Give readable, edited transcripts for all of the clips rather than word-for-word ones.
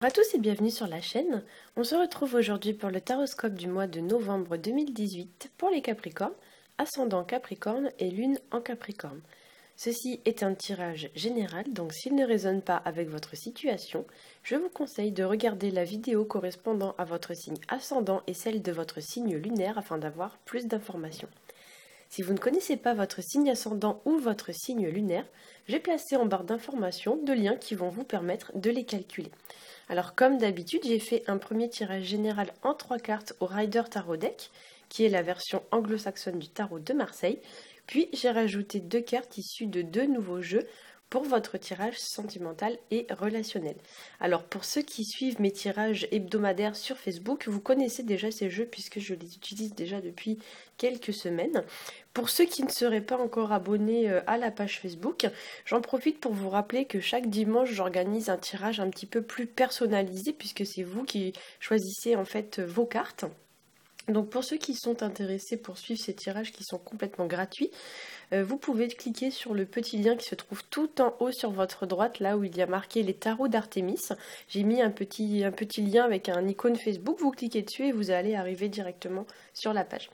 Bonjour à tous et bienvenue sur la chaîne. On se retrouve aujourd'hui pour le taroscope du mois de novembre 2018 pour les Capricornes, ascendant Capricorne et lune en Capricorne. Ceci est un tirage général, donc s'il ne résonne pas avec votre situation, je vous conseille de regarder la vidéo correspondant à votre signe ascendant et celle de votre signe lunaire afin d'avoir plus d'informations. Si vous ne connaissez pas votre signe ascendant ou votre signe lunaire, j'ai placé en barre d'informations deux liens qui vont vous permettre de les calculer. Alors comme d'habitude, j'ai fait un premier tirage général en 3 cartes au Rider Tarot Deck, qui est la version anglo-saxonne du tarot de Marseille. Puis j'ai rajouté 2 cartes issues de 2 nouveaux jeux pour votre tirage sentimental et relationnel. Alors pour ceux qui suivent mes tirages hebdomadaires sur Facebook, vous connaissez déjà ces jeux puisque je les utilise déjà depuis quelques semaines. Pour ceux qui ne seraient pas encore abonnés à la page Facebook, j'en profite pour vous rappeler que chaque dimanche j'organise un tirage un petit peu plus personnalisé puisque c'est vous qui choisissez en fait vos cartes. Donc pour ceux qui sont intéressés pour suivre ces tirages qui sont complètement gratuits, vous pouvez cliquer sur le petit lien qui se trouve tout en haut sur votre droite, là où il y a marqué les tarots d'Artémis. J'ai mis un petit lien avec un icône Facebook, vous cliquez dessus et vous allez arriver directement sur la page.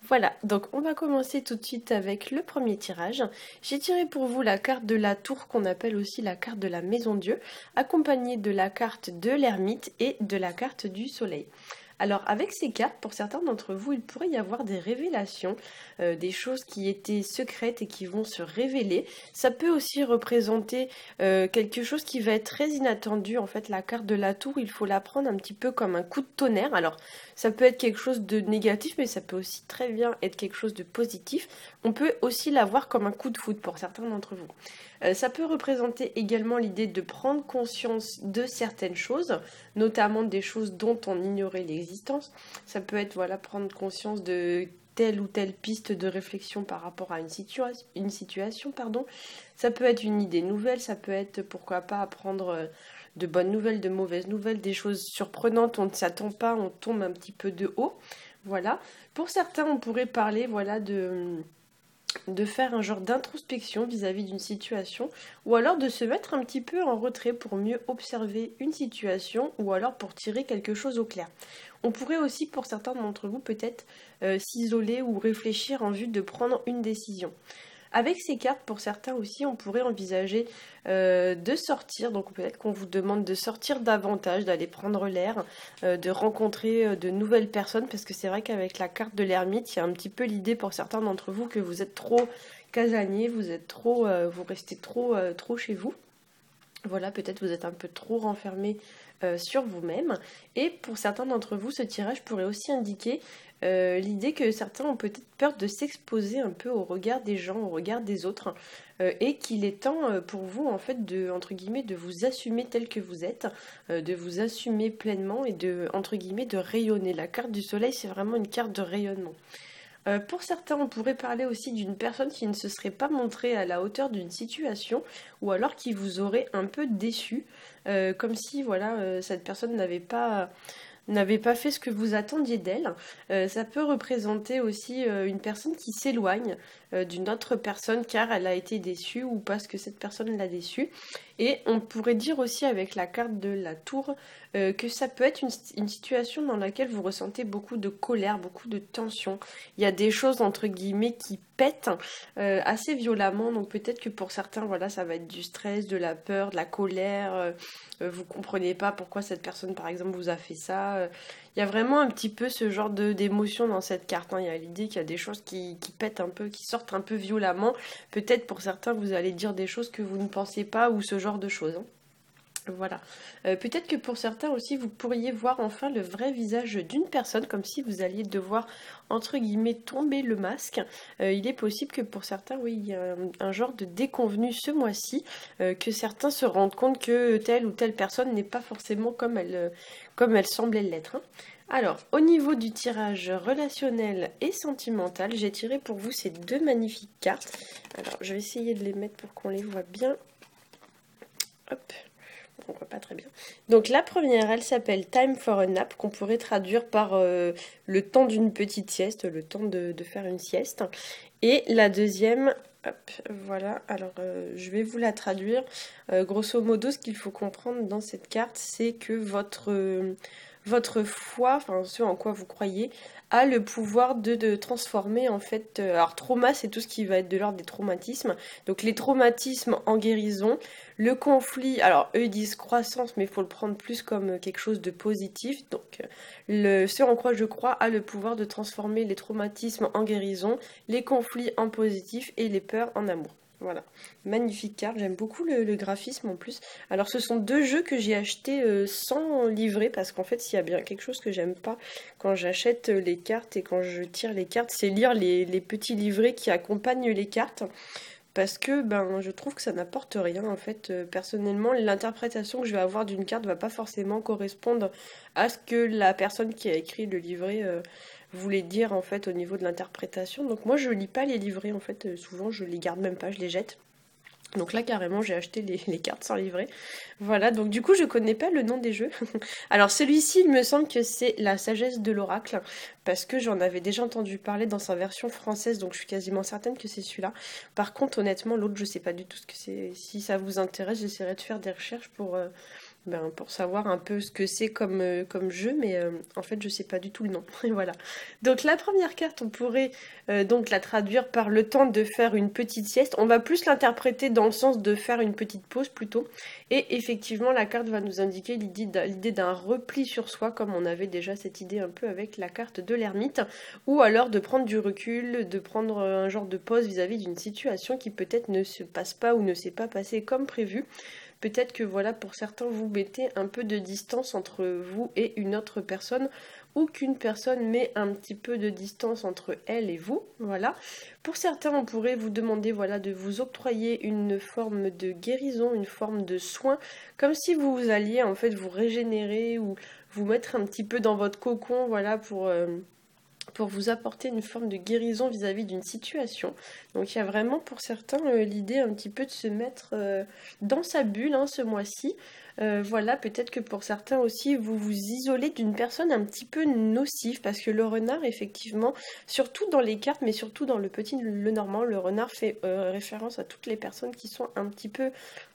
Voilà, donc on va commencer tout de suite avec le premier tirage. J'ai tiré pour vous la carte de la tour qu'on appelle aussi la carte de la maison Dieu, accompagnée de la carte de l'ermite et de la carte du soleil. Alors avec ces cartes, pour certains d'entre vous, il pourrait y avoir des révélations, des choses qui étaient secrètes et qui vont se révéler. Ça peut aussi représenter quelque chose qui va être très inattendu. En fait, la carte de la tour, il faut la prendre un petit peu comme un coup de tonnerre. Alors ça peut être quelque chose de négatif, mais ça peut aussi très bien être quelque chose de positif. On peut aussi la voir comme un coup de foudre pour certains d'entre vous. Ça peut représenter également l'idée de prendre conscience de certaines choses, notamment des choses dont on ignorait l'existence. Ça peut être prendre conscience de telle ou telle piste de réflexion par rapport à une situation. Ça peut être une idée nouvelle, ça peut être pourquoi pas apprendre de bonnes nouvelles, de mauvaises nouvelles, des choses surprenantes, on ne s'attend pas, on tombe un petit peu de haut. Voilà. Pour certains, on pourrait parler de faire un genre d'introspection vis-à-vis d'une situation, ou alors de se mettre un petit peu en retrait pour mieux observer une situation, ou alors pour tirer quelque chose au clair. On pourrait aussi, pour certains d'entre vous, peut-être s'isoler ou réfléchir en vue de prendre une décision. Avec ces cartes, pour certains aussi, on pourrait envisager de sortir. Donc peut-être qu'on vous demande de sortir davantage, d'aller prendre l'air, de rencontrer de nouvelles personnes. Parce que c'est vrai qu'avec la carte de l'ermite, il y a un petit peu l'idée pour certains d'entre vous que vous êtes trop casanier, vous restez trop chez vous. Voilà, peut-être vous êtes un peu trop renfermé sur vous-même. Et pour certains d'entre vous, ce tirage pourrait aussi indiquer l'idée que certains ont peut-être peur de s'exposer un peu au regard des gens, au regard des autres, et qu'il est temps pour vous, en fait, entre guillemets, de vous assumer tel que vous êtes, de vous assumer pleinement et entre guillemets, de rayonner. La carte du soleil, c'est vraiment une carte de rayonnement. Pour certains, on pourrait parler aussi d'une personne qui ne se serait pas montrée à la hauteur d'une situation ou alors qui vous aurait un peu déçu, comme si cette personne n'avait pas fait ce que vous attendiez d'elle. Ça peut représenter aussi une personne qui s'éloigne d'une autre personne car elle a été déçue ou parce que cette personne l'a déçue. Et on pourrait dire aussi avec la carte de la tour que ça peut être une situation dans laquelle vous ressentez beaucoup de colère, beaucoup de tension. Il y a des choses entre guillemets qui pètent assez violemment, donc peut-être que pour certains, ça va être du stress, de la peur, de la colère, vous comprenez pas pourquoi cette personne par exemple vous a fait ça. Il y a vraiment un petit peu ce genre d'émotion dans cette carte, hein. Il y a l'idée qu'il y a des choses qui pètent un peu, qui sortent un peu violemment. Peut-être pour certains vous allez dire des choses que vous ne pensez pas ou ce genre de choses, hein. Voilà. Peut-être que pour certains aussi, vous pourriez voir enfin le vrai visage d'une personne, comme si vous alliez devoir, entre guillemets, tomber le masque. Il est possible que pour certains, oui, il y a un genre de déconvenu ce mois-ci, que certains se rendent compte que telle ou telle personne n'est pas forcément comme elle semblait l'être, hein. Alors, au niveau du tirage relationnel et sentimental, j'ai tiré pour vous ces deux magnifiques cartes. Alors, je vais essayer de les mettre pour qu'on les voit bien. Hop. On voit pas très bien. Donc la première, elle s'appelle Time for a Nap, qu'on pourrait traduire par le temps d'une petite sieste, le temps de faire une sieste. Et la deuxième, Hop, voilà, alors je vais vous la traduire. Grosso modo, ce qu'il faut comprendre dans cette carte, c'est que votre foi, enfin ce en quoi vous croyez, a le pouvoir de transformer en fait. Alors trauma, c'est tout ce qui va être de l'ordre des traumatismes. Donc les traumatismes en guérison, le conflit, alors eux ils disent croissance, mais il faut le prendre plus comme quelque chose de positif. Donc ce en quoi je crois a le pouvoir de transformer les traumatismes en guérison, les conflits en positif et les peurs en amour. Voilà, magnifique carte, j'aime beaucoup le graphisme en plus. Alors ce sont deux jeux que j'ai achetés sans livret parce qu'en fait s'il y a bien quelque chose que j'aime pas quand j'achète les cartes et quand je tire les cartes, c'est lire les petits livrets qui accompagnent les cartes. Parce que ben, je trouve que ça n'apporte rien en fait. Personnellement, l'interprétation que je vais avoir d'une carte va pas forcément correspondre à ce que la personne qui a écrit le livret voulait dire en fait au niveau de l'interprétation. Donc moi je lis pas les livrets en fait, souvent je les garde même pas, je les jette. Donc là carrément j'ai acheté les cartes sans livret. Voilà, donc du coup je connais pas le nom des jeux. Alors celui-ci il me semble que c'est la sagesse de l'oracle, parce que j'en avais déjà entendu parler dans sa version française, donc je suis quasiment certaine que c'est celui-là. Par contre honnêtement l'autre je sais pas du tout ce que c'est. Si ça vous intéresse j'essaierai de faire des recherches pour savoir un peu ce que c'est comme jeu, mais en fait je sais pas du tout le nom. Et voilà. Donc la première carte, on pourrait donc la traduire par le temps de faire une petite sieste. On va plus l'interpréter dans le sens de faire une petite pause plutôt. Et effectivement, la carte va nous indiquer l'idée d'un repli sur soi, comme on avait déjà cette idée un peu avec la carte de l'ermite, ou alors de prendre du recul, de prendre un genre de pause vis-à-vis d'une situation qui peut-être ne se passe pas ou ne s'est pas passée comme prévu. Peut-être que voilà, pour certains, vous mettez un peu de distance entre vous et une autre personne, ou qu'une personne met un petit peu de distance entre elle et vous, voilà. Pour certains, on pourrait vous demander, voilà, de vous octroyer une forme de guérison, une forme de soin, comme si vous alliez en fait vous régénérer ou vous mettre un petit peu dans votre cocon, voilà, pour vous apporter une forme de guérison vis-à-vis d'une situation. Donc il y a vraiment pour certains l'idée un petit peu de se mettre dans sa bulle hein, ce mois-ci. Voilà, peut-être que pour certains aussi, vous vous isolez d'une personne un petit peu nocive, parce que le renard, effectivement, surtout dans les cartes, mais surtout dans le petit le normand, le renard fait référence à toutes les personnes qui sont un petit peu,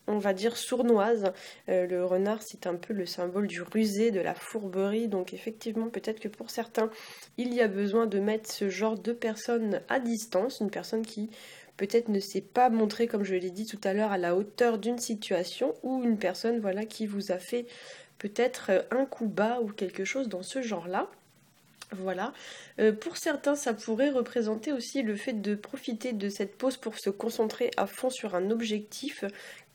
on va dire, sournoises. Le renard, c'est un peu le symbole du rusé, de la fourberie, donc effectivement, peut-être que pour certains, il y a besoin de mettre ce genre de personne à distance, une personne qui peut-être ne s'est pas montrée, comme je l'ai dit tout à l'heure, à la hauteur d'une situation, ou une personne voilà, qui vous a fait peut-être un coup bas ou quelque chose dans ce genre-là. Voilà. Pour certains, ça pourrait représenter aussi le fait de profiter de cette pause pour se concentrer à fond sur un objectif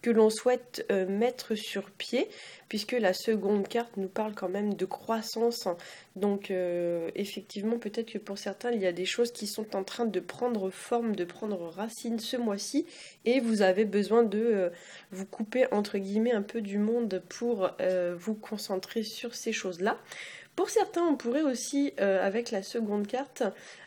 que l'on souhaite mettre sur pied, puisque la seconde carte nous parle quand même de croissance. Donc effectivement, peut-être que pour certains, il y a des choses qui sont en train de prendre forme, de prendre racine ce mois-ci, et vous avez besoin de vous couper entre guillemets un peu du monde pour vous concentrer sur ces choses-là. Pour certains, on pourrait aussi, avec la seconde carte,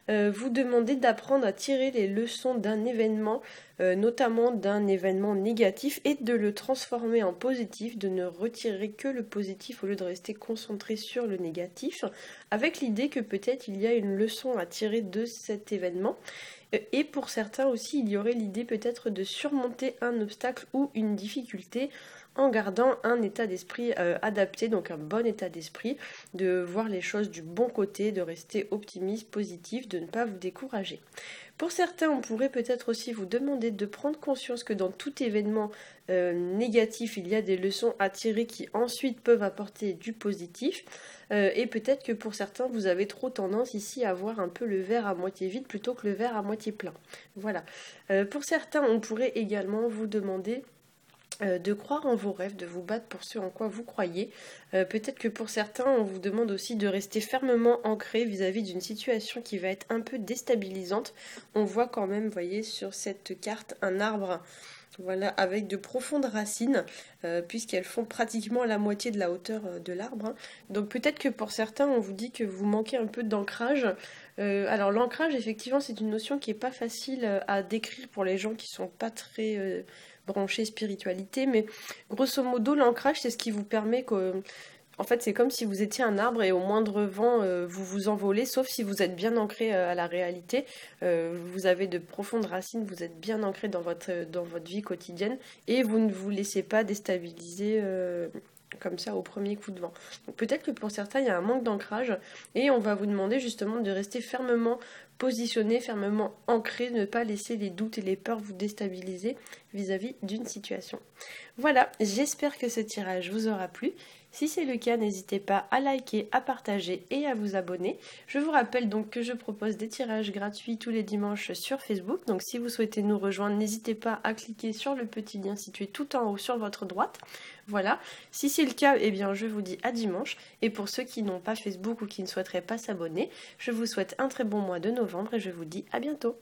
vous demander d'apprendre à tirer les leçons d'un événement, notamment d'un événement négatif, et de le transformer en positif, de ne retirer que le positif au lieu de rester concentré sur le négatif, avec l'idée que peut-être il y a une leçon à tirer de cet événement. Et pour certains aussi, il y aurait l'idée peut-être de surmonter un obstacle ou une difficulté en gardant un état d'esprit adapté, donc un bon état d'esprit, de voir les choses du bon côté, de rester optimiste, positif, de ne pas vous décourager. Pour certains, on pourrait peut-être aussi vous demander de prendre conscience que dans tout événement négatif, il y a des leçons à tirer qui ensuite peuvent apporter du positif. Et peut-être que pour certains, vous avez trop tendance ici à voir un peu le verre à moitié vide plutôt que le verre à moitié plein. Voilà. Pour certains, on pourrait également vous demander de croire en vos rêves, de vous battre pour ce en quoi vous croyez. Peut-être que pour certains, on vous demande aussi de rester fermement ancré vis-à-vis d'une situation qui va être un peu déstabilisante. On voit quand même, vous voyez, sur cette carte, un arbre voilà, avec de profondes racines, puisqu'elles font pratiquement la moitié de la hauteur de l'arbre. Hein. Donc peut-être que pour certains, on vous dit que vous manquez un peu d'ancrage. Alors l'ancrage, effectivement, c'est une notion qui n'est pas facile à décrire pour les gens qui sont pas très branchés spiritualité, mais grosso modo, l'ancrage, c'est ce qui vous permet que En fait, c'est comme si vous étiez un arbre et au moindre vent, vous vous envolez, sauf si vous êtes bien ancré à la réalité. Vous avez de profondes racines, vous êtes bien ancré dans votre vie quotidienne et vous ne vous laissez pas déstabiliser comme ça au premier coup de vent. Donc peut-être que pour certains, il y a un manque d'ancrage et on va vous demander justement de rester fermement positionné, fermement ancré, ne pas laisser les doutes et les peurs vous déstabiliser vis-à-vis d'une situation. Voilà, j'espère que ce tirage vous aura plu. Si c'est le cas, n'hésitez pas à liker, à partager et à vous abonner. Je vous rappelle donc que je propose des tirages gratuits tous les dimanches sur Facebook. Donc si vous souhaitez nous rejoindre, n'hésitez pas à cliquer sur le petit lien situé tout en haut sur votre droite. Voilà, si c'est le cas, eh bien je vous dis à dimanche. Et pour ceux qui n'ont pas Facebook ou qui ne souhaiteraient pas s'abonner, je vous souhaite un très bon mois de novembre et je vous dis à bientôt.